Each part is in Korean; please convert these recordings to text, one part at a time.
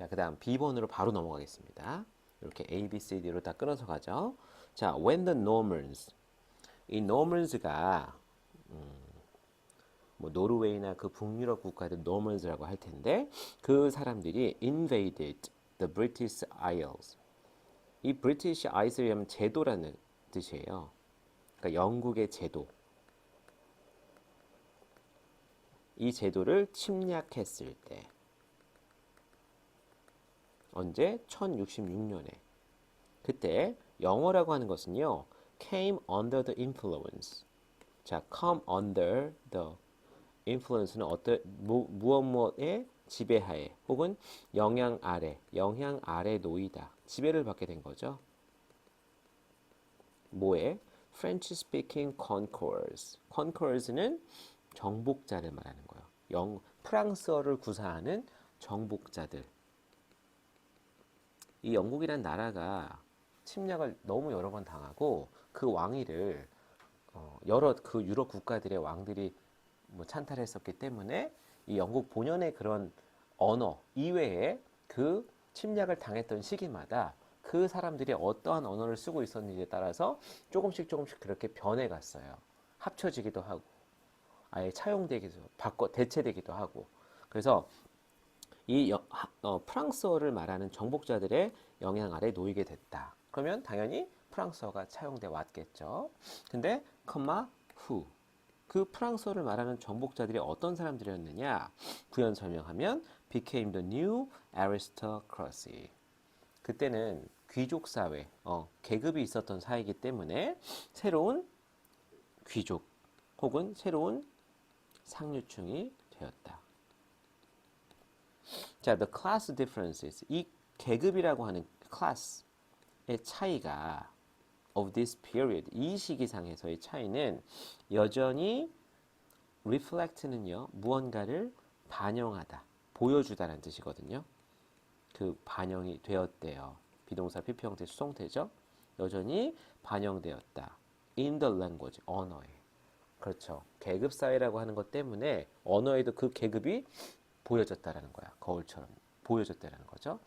자, 그 다음 B번으로 바로 넘어가겠습니다. 이렇게 A, B, C, D로 다 끊어서 가죠. 자, when the Normans. 이 Normans가 뭐 노르웨이나 그 북유럽 국가들 Normans라고 할 텐데 그 사람들이 invaded the British Isles. 이 British Isles이라면 제도라는 뜻이에요. 그러니까 영국의 제도. 이 제도를 침략했을 때 언제? 1066년에. 그때 영어라고 하는 것은요. came under the influence. 자, come under the influence는 무엇무엇의 지배하에 혹은 영향 아래 놓이다. 지배를 받게 된 거죠. 뭐에? French speaking conquerors. conquerors는 정복자를 말하는 거예요. 프랑스어를 구사하는 정복자들. 이 영국이란 나라가 침략을 너무 여러 번 당하고 그 왕위를 여러 그 유럽 국가들의 왕들이 뭐 찬탈했었기 때문에 이 영국 본연의 그런 언어 이외에 그 침략을 당했던 시기마다 그 사람들이 어떠한 언어를 쓰고 있었는지에 따라서 조금씩 그렇게 변해갔어요. 합쳐지기도 하고 아예 차용되기도 대체되기도 하고 그래서 이 프랑스어를 말하는 정복자들의 영향 아래 놓이게 됐다. 그러면 당연히 프랑스어가 차용돼 왔겠죠. 근데 who 그 프랑스어를 말하는 정복자들이 어떤 사람들이었느냐? 부연 설명하면 became the new aristocracy. 그때는 귀족 사회, 계급이 있었던 사회이기 때문에 새로운 귀족 혹은 새로운 상류층이 되었다. 자, the class differences. 이 계급이라고 하는 class의 차이가 of this period. 이 시기상에서의 차이는 여전히 reflect는요. 무언가를 반영하다, 보여주다라는 뜻이거든요. 그 반영이 되었대요. 비동사 PP 형태 수동태죠. 여전히 반영되었다. in the language. 언어에. 그렇죠. 계급 사회라고 하는 것 때문에 언어에도 그 계급이 보여졌다라는 거야. 거울처럼 보여졌다라는 거죠.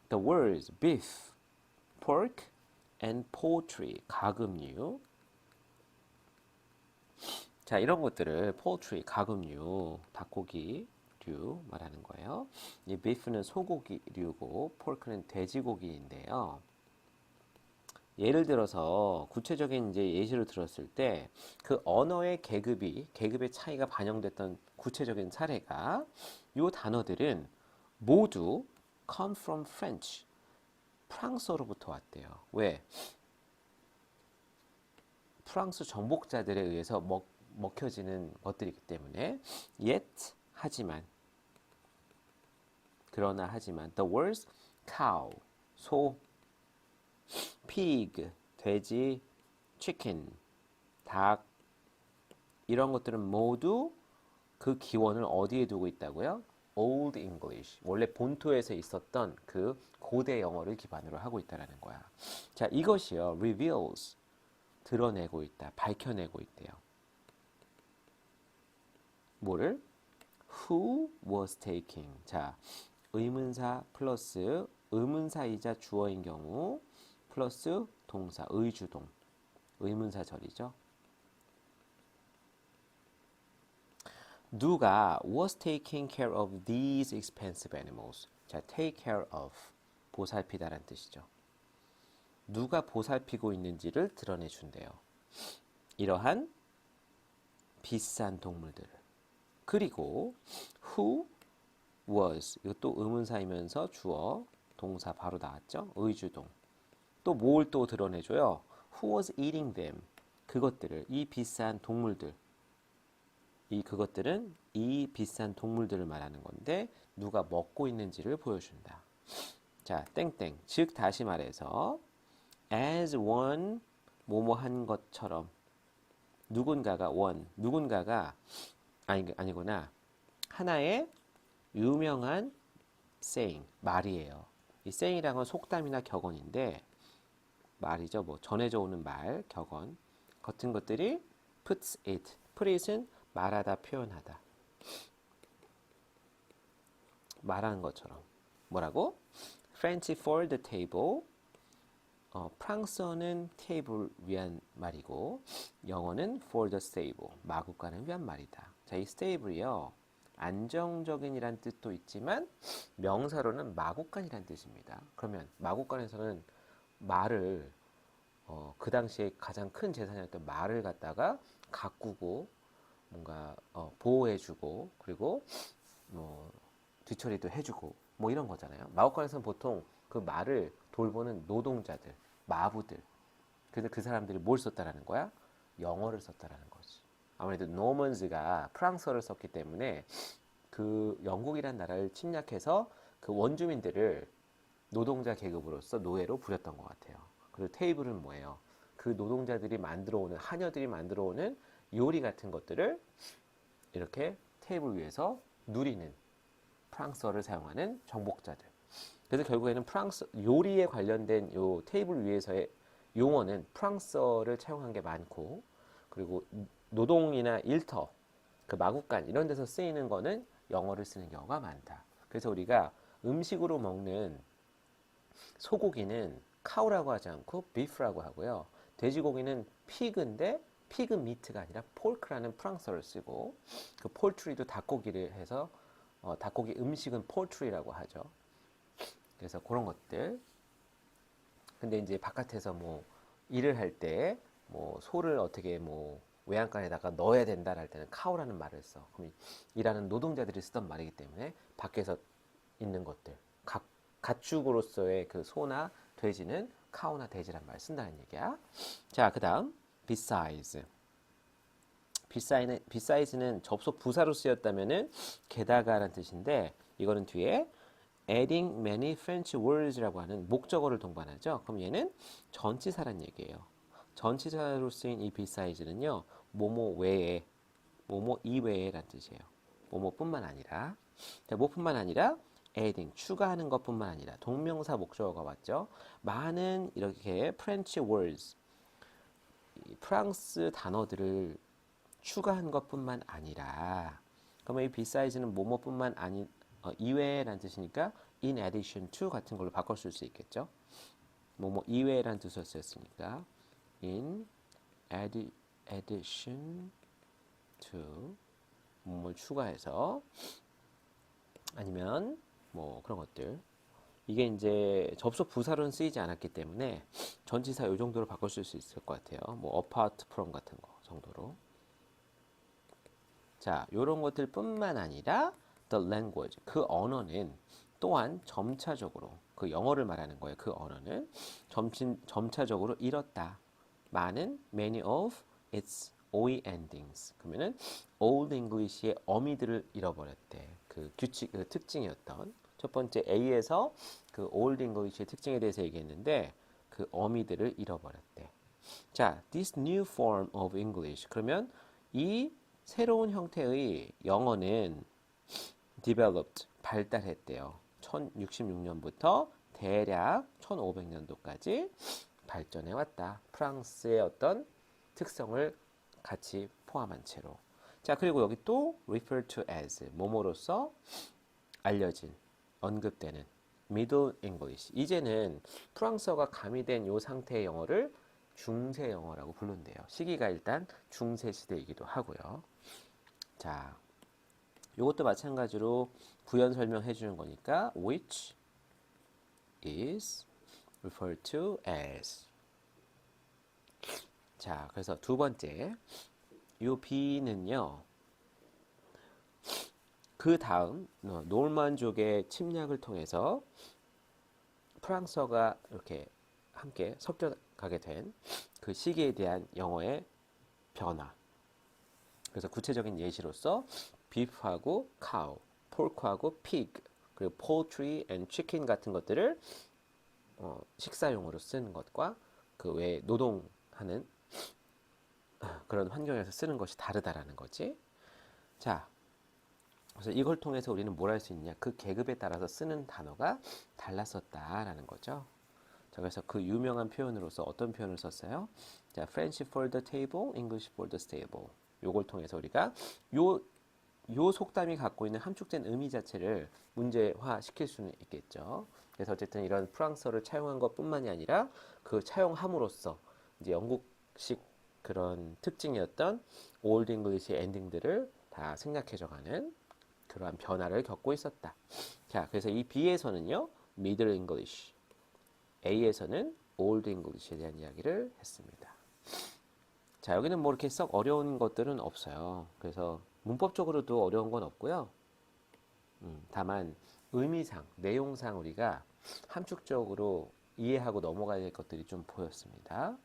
The words beef, pork, and poultry, 가금류. 자, 이런 것들을 poultry, 가금류, 닭고기류 말하는 거예요. 이 beef는 소고기류고 pork는 돼지고기인데요. 예를 들어서 구체적인 이제 예시를 들었을 때 그 언어의 계급의 차이가 반영됐던 구체적인 사례가 이 단어들은 모두 come from French, 프랑스어로부터 왔대요. 왜? 프랑스 정복자들에 의해서 먹혀지는 것들이기 때문에 yet, 하지만 the words cow, 소, pig, 돼지, chicken, 닭 이런 것들은 모두 그 기원을 어디에 두고 있다고요? Old English. 원래 본토에서 있었던 그 고대 영어를 기반으로 하고 있다라는 거야. 자, 이것이요. reveals. 드러내고 있다. 밝혀내고 있대요. 뭐를? Who was taking. 자, 의문사 플러스 의문사이자 주어인 경우 플러스 동사 의주동. 의문사절이죠. 누가 was taking care of these expensive animals. 자, take care of. 보살피다라는 뜻이죠. 누가 보살피고 있는지를 드러내 준대요. 이러한 비싼 동물들을. 그리고 who was 이것도 의문사이면서 주어 동사 바로 나왔죠. 의주동. 또 뭘 또 드러내줘요. Who was eating them. 그것들을 이 비싼 동물들. 그것들은 이 비싼 동물들을 말하는 건데 누가 먹고 있는지를 보여준다. 자, 땡땡. 즉 다시 말해서 as one 뭐뭐한 것처럼 누군가가 아니구나. 하나의 유명한 saying, 말이에요. 이 saying이란 건 속담이나 격언인데 말이죠. 뭐 전해져 오는 말, 격언 같은 것들이 puts it. put it은 말하다, 표현하다. 말하는 것처럼. 뭐라고? French for the table. 프랑스어는 테이블 위한 말이고 영어는 for the stable, 마구간을 위한 말이다. 자, 이 stable이요. 안정적인이란 뜻도 있지만 명사로는 마구간이란 뜻입니다. 그러면 마구간에서는 말을 그 당시에 가장 큰 재산이었던 말을 갖다가 가꾸고 뭔가 보호해주고 그리고 뭐 뒤처리도 해주고 뭐 이런 거잖아요. 마구간에서는 보통 그 말을 돌보는 노동자들, 마부들. 그래서 그 사람들이 뭘 썼다라는 거야? 영어를 썼다라는 거지. 아무래도 노먼즈가 프랑스어를 썼기 때문에 그 영국이란 나라를 침략해서 그 원주민들을 노동자 계급으로서 노예로 부렸던 것 같아요. 그리고 테이블은 뭐예요? 그 노동자들이 만들어오는 하녀들이 만들어오는 요리 같은 것들을 이렇게 테이블 위에서 누리는 프랑스어를 사용하는 정복자들. 그래서 결국에는 프랑스 요리에 관련된 요 테이블 위에서의 용어는 프랑스어를 차용한 게 많고 그리고 노동이나 일터, 그 마구간 이런 데서 쓰이는 거는 영어를 쓰는 경우가 많다. 그래서 우리가 음식으로 먹는 소고기는 카우라고 하지 않고 비프라고 하고요. 돼지고기는 피그인데 피그 미트가 아니라 폴크라는 프랑스어를 쓰고 그 폴트리도 닭고기를 해서 닭고기 음식은 폴트리라고 하죠. 그래서 그런 것들. 근데 이제 바깥에서 뭐 일을 할 때 뭐 소를 어떻게 뭐 외양간에다가 넣어야 된다 할 때는 카우라는 말을 써. 그럼 일하는 노동자들이 쓰던 말이기 때문에 밖에서 있는 것들, 가축으로서의 그 소나 돼지는 카우나 돼지란 말을 쓴다는 얘기야. 자, 그다음 besides. beside는 접속 부사로 쓰였다면은 게다가라는 뜻인데 이거는 뒤에 adding many French words라고 하는 목적어를 동반하죠. 그럼 얘는 전치사란 얘기예요. 전치사로 쓰인 이 beside는요, 뭐뭐 외에, 뭐뭐 이외에란 뜻이에요. 뭐뭐뿐만 아니라, 자, 뭐뿐만 아니라 adding 추가하는 것뿐만 아니라 동명사 목적어가 왔죠. 많은 이렇게 French words 프랑스 단어들을 추가한 것뿐만 아니라, 그러면 이 beside는 뭐뭐뿐만 아니 이외라는 뜻이니까 in addition to 같은 걸로 바꿔 쓸 수 있겠죠. 뭐뭐 이외라는 뜻을 썼으니까 in addition to 뭐뭘 추가해서 아니면 뭐 그런 것들. 이게 이제 접속 부사로는 쓰이지 않았기 때문에 전치사 이 정도로 바꿔 쓸 수 있을 것 같아요. 뭐 apart from 같은 거 정도로. 자, 요런 것들 뿐만 아니라 the language, 그 언어는 또한 점차적으로, 그 영어를 말하는 거예요. 그 언어는 점차적으로 잃었다. 많은 many of its OE endings. 그러면은 Old English의 어미들을 잃어버렸대. 그 규칙, 그 특징이었던 첫 번째 A에서 그 Old English의 특징에 대해서 얘기했는데 그 어미들을 잃어버렸대. 자, this new form of English. 그러면 이 새로운 형태의 영어는 developed, 발달했대요. 1066년부터 대략 1500년도까지 발전해 왔다. 프랑스의 어떤 특성을 같이 포함한 채로. 자, 그리고 여기 또 refer to as, 뭐뭐로서 알려진, 언급되는 Middle English. 이제는 프랑스어가 가미된 이 상태의 영어를 중세 영어라고 부른대요. 시기가 일단 중세 시대이기도 하고요. 자, 이것도 마찬가지로 부연 설명해 주는 거니까 which is referred to as. 자, 그래서 두 번째 이 B는요. 그 다음 노르만족의 침략을 통해서 프랑스어가 이렇게 함께 섞여가게 된 그 시기에 대한 영어의 변화. 그래서 구체적인 예시로서 beef하고 cow, pork하고 pig, 그리고 poultry and chicken 같은 것들을 식사용으로 쓰는 것과 그 외에 노동하는 그런 환경에서 쓰는 것이 다르다라는 거지. 자, 그래서 이걸 통해서 우리는 뭘 할 수 있냐? 그 계급에 따라서 쓰는 단어가 달랐었다라는 거죠. 자, 그래서 그 유명한 표현으로서 어떤 표현을 썼어요? 자, French for the table, English for the stable. 요걸 통해서 우리가 요 요 속담이 갖고 있는 함축된 의미 자체를 문제화 시킬 수는 있겠죠. 그래서 어쨌든 이런 프랑스어를 차용한 것뿐만이 아니라 그 차용함으로써 이제 영국식 그런 특징이었던 올드 잉글리시의 엔딩들을 다 생략해져가는 그러한 변화를 겪고 있었다. 자, 그래서 이 B에서는요, 미들 잉글리시, A에서는 올드 잉글리시에 대한 이야기를 했습니다. 자, 여기는 뭐 이렇게 썩 어려운 것들은 없어요. 그래서 문법적으로도 어려운 건 없고요. 다만 의미상, 내용상 우리가 함축적으로 이해하고 넘어가야 될 것들이 좀 보였습니다.